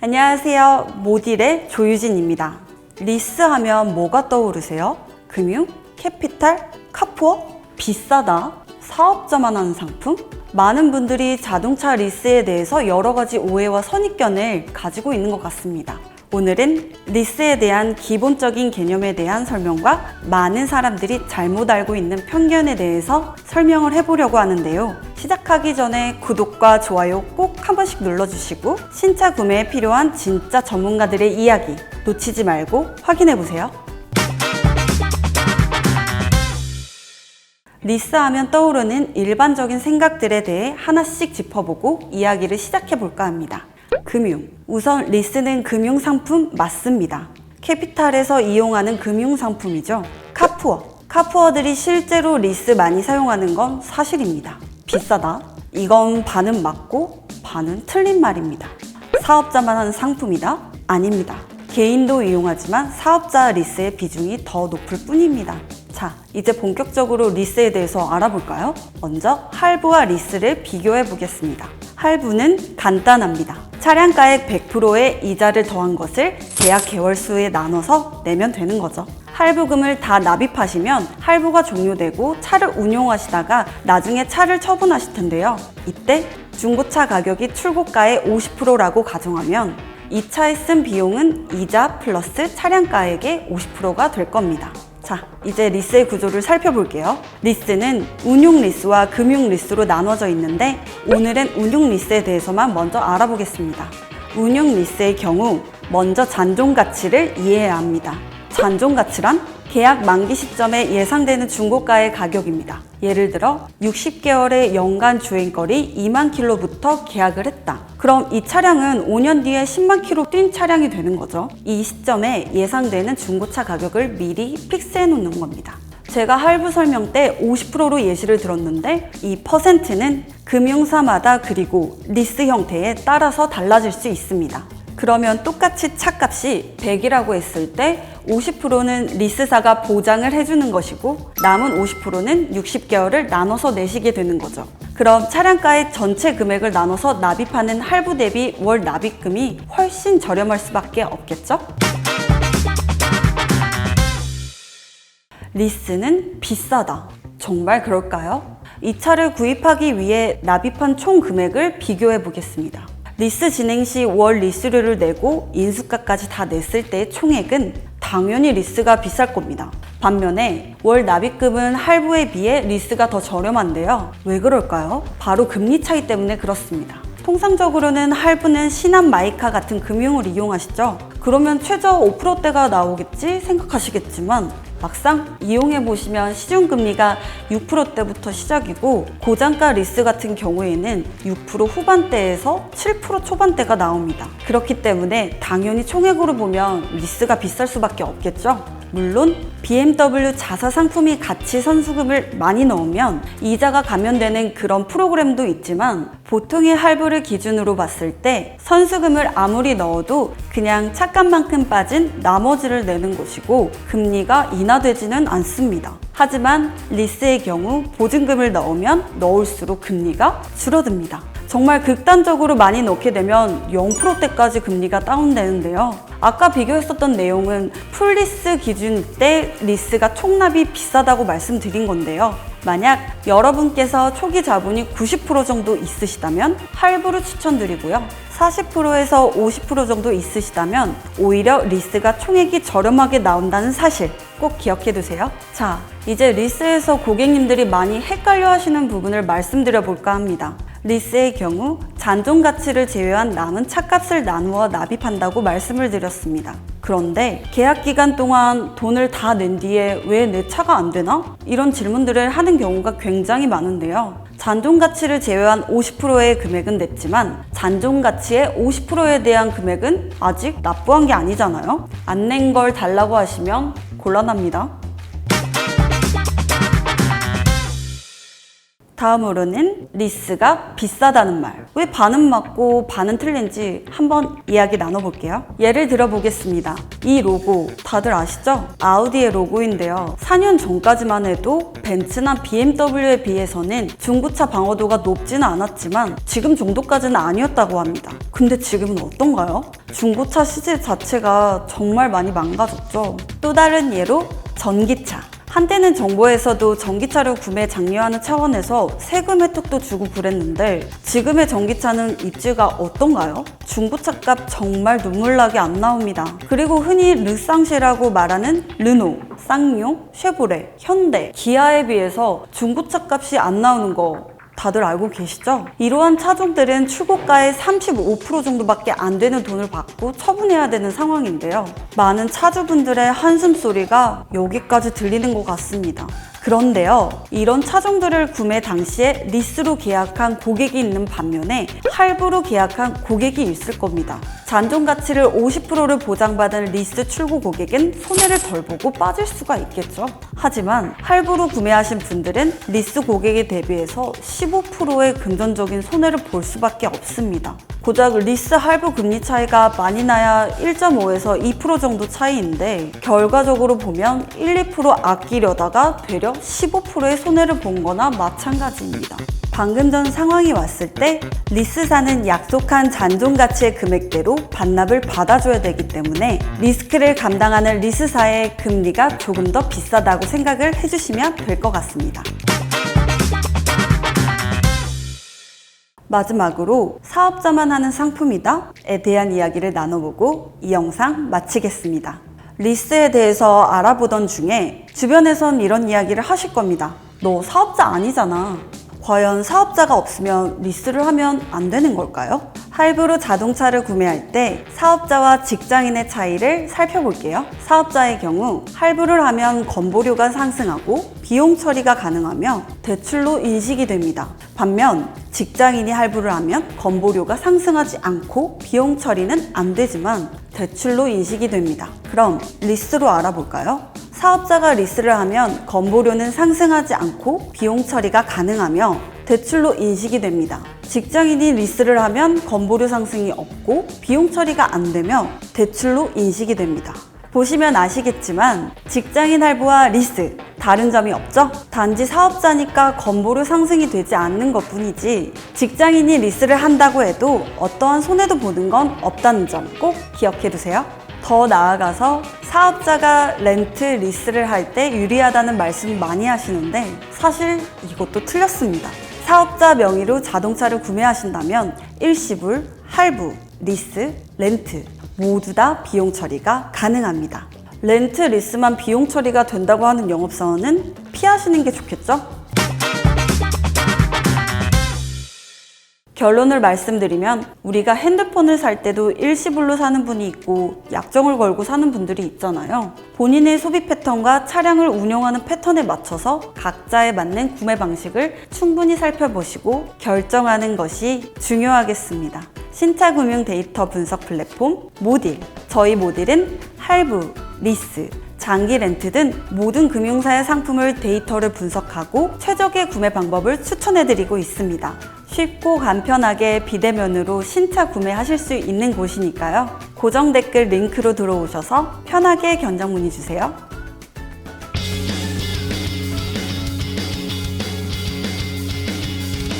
안녕하세요. 모딜의 조유진입니다. 리스 하면 뭐가 떠오르세요? 금융? 캐피탈? 카푸어? 비싸다? 사업자만 하는 상품? 많은 분들이 자동차 리스에 대해서 여러 가지 오해와 선입견을 가지고 있는 것 같습니다. 오늘은 리스에 대한 기본적인 개념에 대한 설명과 많은 사람들이 잘못 알고 있는 편견에 대해서 설명을 해보려고 하는데요. 시작하기 전에 구독과 좋아요 꼭 한 번씩 눌러주시고 신차 구매에 필요한 진짜 전문가들의 이야기 놓치지 말고 확인해보세요. 리스하면 떠오르는 일반적인 생각들에 대해 하나씩 짚어보고 이야기를 시작해볼까 합니다. 금융. 우선 리스는 금융상품 맞습니다. 캐피탈에서 이용하는 금융상품이죠. 카푸어. 카푸어들이 실제로 리스 많이 사용하는 건 사실입니다. 비싸다. 이건 반은 맞고 반은 틀린 말입니다. 사업자만 하는 상품이다? 아닙니다. 개인도 이용하지만 사업자 리스의 비중이 더 높을 뿐입니다. 자, 이제 본격적으로 리스에 대해서 알아볼까요? 먼저 할부와 리스를 비교해 보겠습니다. 할부는 간단합니다. 차량가액 100%의 이자를 더한 것을 계약 개월수에 나눠서 내면 되는 거죠. 할부금을 다 납입하시면 할부가 종료되고 차를 운용하시다가 나중에 차를 처분하실 텐데요. 이때 중고차 가격이 출고가의 50%라고 가정하면 이 차에 쓴 비용은 이자 플러스 차량가액의 50%가 될 겁니다. 자, 이제 리스의 구조를 살펴볼게요. 리스는 운용 리스와 금융 리스로 나눠져 있는데 오늘은 운용 리스에 대해서만 먼저 알아보겠습니다. 운용 리스의 경우 먼저 잔존 가치를 이해해야 합니다. 잔존 가치란 계약 만기 시점에 예상되는 중고가의 가격입니다. 예를 들어 60개월의 연간 주행거리 2만 킬로부터 계약을 했다. 그럼 이 차량은 5년 뒤에 10만 킬로 뛴 차량이 되는 거죠. 이 시점에 예상되는 중고차 가격을 미리 픽스해 놓는 겁니다. 제가 할부 설명 때 50%로 예시를 들었는데 이 퍼센트는 금융사마다 그리고 리스 형태에 따라서 달라질 수 있습니다. 그러면 똑같이 차값이 100이라고 했을 때 50%는 리스사가 보장을 해주는 것이고 남은 50%는 60개월을 나눠서 내시게 되는 거죠. 그럼 차량가의 전체 금액을 나눠서 납입하는 할부 대비 월 납입금이 훨씬 저렴할 수밖에 없겠죠? 리스는 비싸다. 정말 그럴까요? 이 차를 구입하기 위해 납입한 총 금액을 비교해 보겠습니다. 리스 진행 시 월 리스료를 내고 인수가까지 다 냈을 때의 총액은 당연히 리스가 비쌀 겁니다. 반면에 월 납입금은 할부에 비해 리스가 더 저렴한데요. 왜 그럴까요? 바로 금리 차이 때문에 그렇습니다. 통상적으로는 할부는 신한 마이카 같은 금융을 이용하시죠. 그러면 최저 5%대가 나오겠지 생각하시겠지만 막상 이용해보시면 시중금리가 6%대부터 시작이고 고장가 리스 같은 경우에는 6% 후반대에서 7% 초반대가 나옵니다. 그렇기 때문에 당연히 총액으로 보면 리스가 비쌀 수밖에 없겠죠. 물론 BMW 자사 상품이 같이 선수금을 많이 넣으면 이자가 감면되는 그런 프로그램도 있지만 보통의 할부를 기준으로 봤을 때 선수금을 아무리 넣어도 그냥 차값만큼 빠진 나머지를 내는 것이고 금리가 인하되지는 않습니다. 하지만 리스의 경우 보증금을 넣으면 넣을수록 금리가 줄어듭니다. 정말 극단적으로 많이 넣게 되면 0%대까지 금리가 다운되는데요. 아까 비교했었던 내용은 풀리스 기준 때 리스가 총납이 비싸다고 말씀드린 건데요. 만약 여러분께서 초기 자본이 90% 정도 있으시다면 할부를 추천드리고요. 40%에서 50% 정도 있으시다면 오히려 리스가 총액이 저렴하게 나온다는 사실 꼭 기억해 두세요. 자, 이제 리스에서 고객님들이 많이 헷갈려 하시는 부분을 말씀드려 볼까 합니다. 리스의 경우 잔존 가치를 제외한 남은 차값을 나누어 납입한다고 말씀을 드렸습니다. 그런데 계약 기간 동안 돈을 다 낸 뒤에 왜 내 차가 안 되나? 이런 질문들을 하는 경우가 굉장히 많은데요. 잔존 가치를 제외한 50%의 금액은 냈지만 잔존 가치의 50%에 대한 금액은 아직 납부한 게 아니잖아요. 안 낸 걸 달라고 하시면 곤란합니다. 다음으로는 리스가 비싸다는 말. 왜 반은 맞고 반은 틀린지 한번 이야기 나눠볼게요. 예를 들어 보겠습니다. 이 로고 다들 아시죠? 아우디의 로고인데요. 4년 전까지만 해도 벤츠나 BMW에 비해서는 중고차 방어도가 높지는 않았지만 지금 정도까지는 아니었다고 합니다. 근데 지금은 어떤가요? 중고차 시세 자체가 정말 많이 망가졌죠. 또 다른 예로 전기차. 한때는 정부에서도 전기차를 구매 장려하는 차원에서 세금 혜택도 주고 그랬는데 지금의 전기차는 입지가 어떤가요? 중고차 값 정말 눈물나게 안 나옵니다. 그리고 흔히 르상시라고 말하는 르노, 쌍용, 쉐보레, 현대, 기아에 비해서 중고차 값이 안 나오는 거 다들 알고 계시죠? 이러한 차종들은 출고가의 35% 정도밖에 안 되는 돈을 받고 처분해야 되는 상황인데요. 많은 차주분들의 한숨소리가 여기까지 들리는 것 같습니다. 그런데요, 이런 차종들을 구매 당시에 리스로 계약한 고객이 있는 반면에 할부로 계약한 고객이 있을 겁니다. 잔존 가치를 50%를 보장받은 리스 출고 고객은 손해를 덜 보고 빠질 수가 있겠죠. 하지만 할부로 구매하신 분들은 리스 고객에 대비해서 15%의 금전적인 손해를 볼 수밖에 없습니다. 고작 리스 할부 금리 차이가 많이 나야 1.5에서 2% 정도 차이인데 결과적으로 보면 1, 2% 아끼려다가 되려 15%의 손해를 본 거나 마찬가지입니다. 방금 전 상황이 왔을 때 리스사는 약속한 잔존 가치의 금액대로 반납을 받아줘야 되기 때문에 리스크를 감당하는 리스사의 금리가 조금 더 비싸다고 생각을 해주시면 될 것 같습니다. 마지막으로 사업자만 하는 상품이다에 대한 이야기를 나눠보고 이 영상 마치겠습니다. 리스에 대해서 알아보던 중에 주변에선 이런 이야기를 하실 겁니다. 너 사업자 아니잖아. 과연 사업자가 없으면 리스를 하면 안 되는 걸까요? 할부로 자동차를 구매할 때 사업자와 직장인의 차이를 살펴볼게요. 사업자의 경우 할부를 하면 건보료가 상승하고 비용 처리가 가능하며 대출로 인식이 됩니다. 반면 직장인이 할부를 하면 건보료가 상승하지 않고 비용 처리는 안 되지만 대출로 인식이 됩니다. 그럼 리스로 알아볼까요? 사업자가 리스를 하면 건보료는 상승하지 않고 비용 처리가 가능하며 대출로 인식이 됩니다. 직장인이 리스를 하면 건보료 상승이 없고 비용 처리가 안 되며 대출로 인식이 됩니다. 보시면 아시겠지만 직장인 할부와 리스 다른 점이 없죠? 단지 사업자니까 건보료 상승이 되지 않는 것뿐이지 직장인이 리스를 한다고 해도 어떠한 손해도 보는 건 없다는 점 꼭 기억해 두세요. 더 나아가서 사업자가 렌트, 리스를 할 때 유리하다는 말씀 많이 하시는데 사실 이것도 틀렸습니다. 사업자 명의로 자동차를 구매하신다면 일시불, 할부, 리스, 렌트 모두 다 비용 처리가 가능합니다. 렌트, 리스만 비용 처리가 된다고 하는 영업사원은 피하시는 게 좋겠죠? 결론을 말씀드리면 우리가 핸드폰을 살 때도 일시불로 사는 분이 있고 약정을 걸고 사는 분들이 있잖아요. 본인의 소비 패턴과 차량을 운영하는 패턴에 맞춰서 각자에 맞는 구매 방식을 충분히 살펴보시고 결정하는 것이 중요하겠습니다. 신차 금융 데이터 분석 플랫폼 모딜. 저희 모딜은 할부, 리스, 장기 렌트 등 모든 금융사의 상품을 데이터를 분석하고 최적의 구매 방법을 추천해드리고 있습니다. 쉽고 간편하게 비대면으로 신차 구매하실 수 있는 곳이니까요. 고정 댓글 링크로 들어오셔서 편하게 견적 문의 주세요.